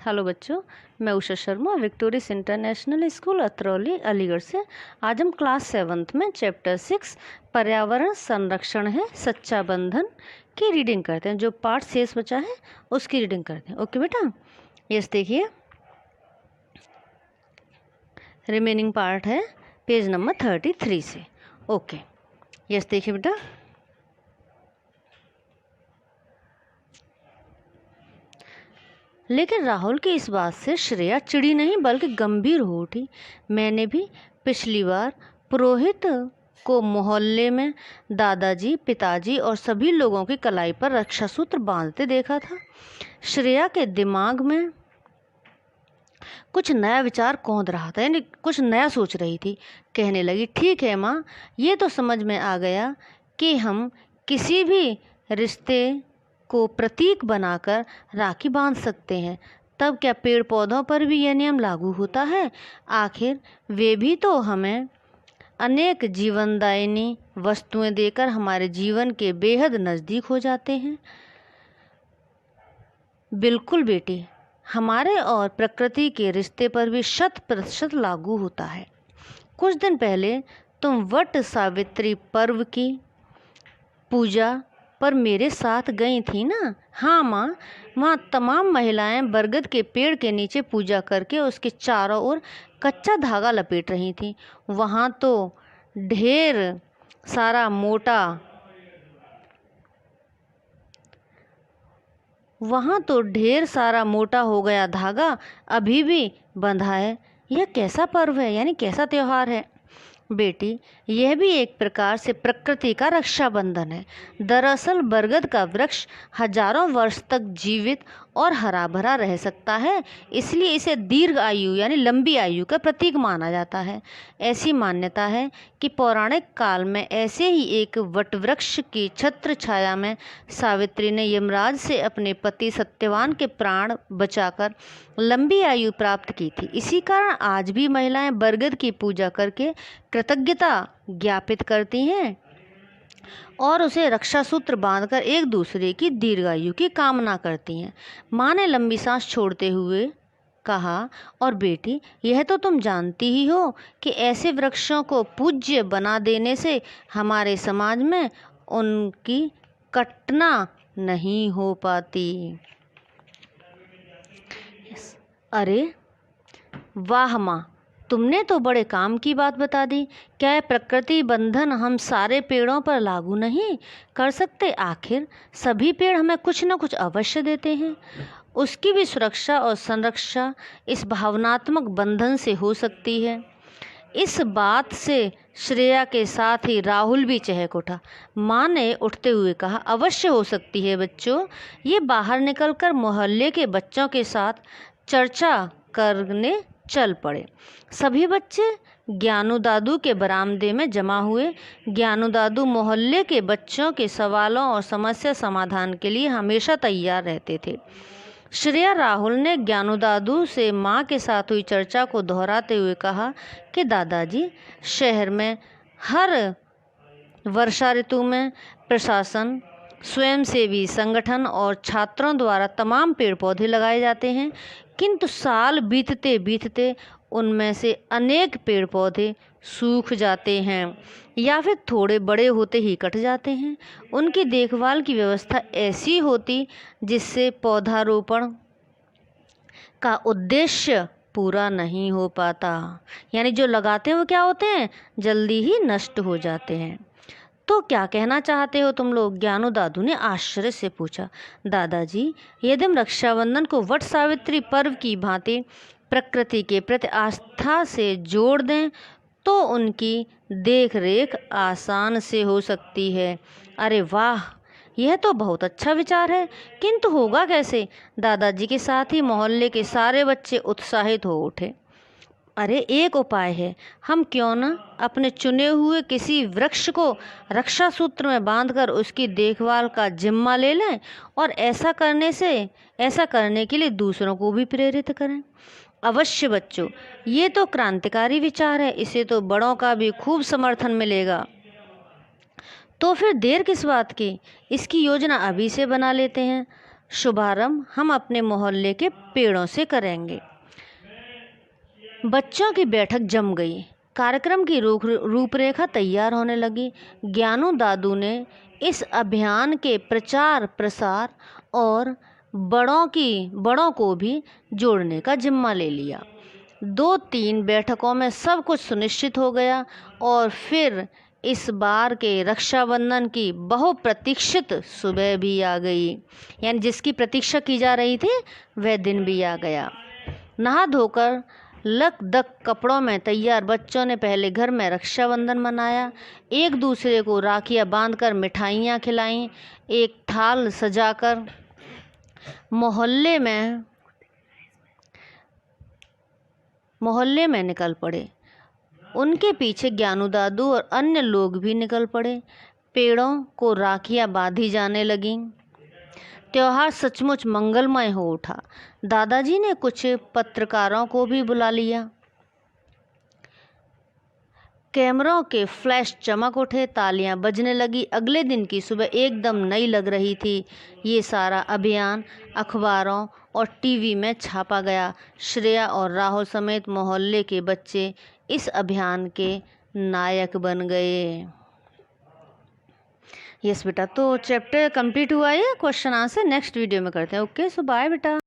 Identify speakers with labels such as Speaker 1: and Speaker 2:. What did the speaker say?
Speaker 1: Hello बच्चों, मैं Usha Sharma Victorious International School Atrauli Aligarh से। आज हम क्लास 7th में चैप्टर 6 पर्यावरण संरक्षण है सच्चा बंधन की रीडिंग करते हैं। जो पार्ट शेष बचा है उसकी रीडिंग करते हैं। ओके बेटा, यस देखिए रिमेनिंग पार्ट है पेज नंबर 33 से। ओके यस देखिए बेटा, लेकिन राहुल की इस बात से श्रेया चिड़ी नहीं बल्कि गंभीर हो उठी। मैंने भी पिछली बार पुरोहित को मोहल्ले में दादाजी, पिताजी और सभी लोगों की कलाई पर रक्षा सूत्र बांधते देखा था। श्रेया के दिमाग में कुछ नया विचार कौंध रहा था, यानी कुछ नया सोच रही थी। कहने लगी, ठीक है माँ, ये तो समझ में आ गया कि हम किसी भी रिश्ते को प्रतीक बनाकर राखी बांध सकते हैं। तब क्या पेड़ पौधों पर भी यह नियम लागू होता है? आखिर वे भी तो हमें अनेक जीवनदायिनी वस्तुएं देकर हमारे जीवन के बेहद नज़दीक हो जाते हैं। बिल्कुल बेटी, हमारे और प्रकृति के रिश्ते पर भी 100% लागू होता है। कुछ दिन पहले तुम वट सावित्री पर्व की पूजा पर मेरे साथ गई थी ना? हाँ माँ, वहाँ तमाम महिलाएं बरगद के पेड़ के नीचे पूजा करके उसके चारों ओर कच्चा धागा लपेट रही थीं। वहाँ तो ढेर सारा मोटा हो गया धागा अभी भी बंधा है। यह कैसा पर्व है, यानी कैसा त्यौहार है? बेटी, यह भी एक प्रकार से प्रकृति का रक्षाबंधन है। दरअसल बरगद का वृक्ष हजारों वर्ष तक जीवित और हरा भरा रह सकता है, इसलिए इसे दीर्घ आयु यानी लंबी आयु का प्रतीक माना जाता है। ऐसी मान्यता है कि पौराणिक काल में ऐसे ही एक वटवृक्ष की छत्र छाया में सावित्री ने यमराज से अपने पति सत्यवान के प्राण बचाकर लंबी आयु प्राप्त की थी। इसी कारण आज भी महिलाएं बरगद की पूजा करके कृतज्ञता ज्ञापित करती हैं और उसे रक्षा सूत्र बांधकर एक दूसरे की दीर्घायु की कामना करती हैं। माँ ने लंबी सांस छोड़ते हुए कहा, और बेटी, यह तो तुम जानती ही हो कि ऐसे वृक्षों को पूज्य बना देने से हमारे समाज में उनकी कटना नहीं हो पाती। अरे वाह माँ, तुमने तो बड़े काम की बात बता दी। क्या प्रकृति बंधन हम सारे पेड़ों पर लागू नहीं कर सकते? आखिर सभी पेड़ हमें कुछ न कुछ अवश्य देते हैं। उसकी भी सुरक्षा और संरक्षा इस भावनात्मक बंधन से हो सकती है। इस बात से श्रेया के साथ ही राहुल भी चहक उठा। माँ ने उठते हुए कहा, अवश्य हो सकती है बच्चों। ये बाहर निकलकर मोहल्ले के बच्चों के साथ चर्चा करने चल पड़े। सभी बच्चे ज्ञानू दादू के बरामदे में जमा हुए। ज्ञानू दादू मोहल्ले के बच्चों के सवालों और समस्या समाधान के लिए हमेशा तैयार रहते थे। श्रेया राहुल ने ज्ञानू दादू से माँ के साथ हुई चर्चा को दोहराते हुए कहा कि दादाजी, शहर में हर वर्षा ऋतु में प्रशासन, स्वयंसेवी संगठन और छात्रों द्वारा तमाम पेड़ पौधे लगाए जाते हैं, किंतु साल बीतते बीतते उनमें से अनेक पेड़ पौधे सूख जाते हैं या फिर थोड़े बड़े होते ही कट जाते हैं। उनकी देखभाल की व्यवस्था ऐसी होती जिससे पौधारोपण का उद्देश्य पूरा नहीं हो पाता, यानी जो लगाते हैं वो क्या होते हैं, जल्दी ही नष्ट हो जाते हैं। तो क्या कहना चाहते हो तुम लोग? ज्ञानू दादू ने आश्चर्य से पूछा। दादाजी, यदि हम रक्षाबंधन को वट सावित्री पर्व की भांति प्रकृति के प्रति आस्था से जोड़ दें तो उनकी देख रेख आसान से हो सकती है। अरे वाह, यह तो बहुत अच्छा विचार है, किंतु होगा कैसे? दादाजी के साथ ही मोहल्ले के सारे बच्चे उत्साहित हो उठे। अरे एक उपाय है, हम क्यों न अपने चुने हुए किसी वृक्ष को रक्षा सूत्र में बांधकर उसकी देखभाल का जिम्मा ले लें और ऐसा करने के लिए दूसरों को भी प्रेरित करें। अवश्य बच्चों, ये तो क्रांतिकारी विचार है, इसे तो बड़ों का भी खूब समर्थन मिलेगा। तो फिर देर किस बात की, इसकी योजना अभी से बना लेते हैं। शुभारंभ हम अपने मोहल्ले के पेड़ों से करेंगे। बच्चों की बैठक जम गई। कार्यक्रम की रूपरेखा तैयार होने लगी। ज्ञानू दादू ने इस अभियान के प्रचार प्रसार और बड़ों को भी जोड़ने का जिम्मा ले लिया। 2-3 बैठकों में सब कुछ सुनिश्चित हो गया और फिर इस बार के रक्षाबंधन की बहुप्रतीक्षित सुबह भी आ गई। यानी जिसकी प्रतीक्षा की जा रही थी वह दिन भी आ गया। नहा धोकर लकदक कपड़ों में तैयार बच्चों ने पहले घर में रक्षाबंधन मनाया। एक दूसरे को राखियां बांधकर मिठाइयाँ खिलाईं। एक थाल सजाकर मोहल्ले में निकल पड़े। उनके पीछे ज्ञानू दादू और अन्य लोग भी निकल पड़े। पेड़ों को राखियां बांधी जाने लगीं। त्योहार सचमुच मंगलमय हो उठा। दादाजी ने कुछ पत्रकारों को भी बुला लिया। कैमरों के फ्लैश चमक उठे, तालियां बजने लगी। अगले दिन की सुबह एकदम नई लग रही थी। ये सारा अभियान अखबारों और टीवी में छापा गया। श्रेया और राहुल समेत मोहल्ले के बच्चे इस अभियान के नायक बन गए। यस बेटा, तो चैप्टर कंप्लीट हुआ है। क्वेश्चन आंसर नेक्स्ट वीडियो में करते हैं। ओके, सो बाय बेटा।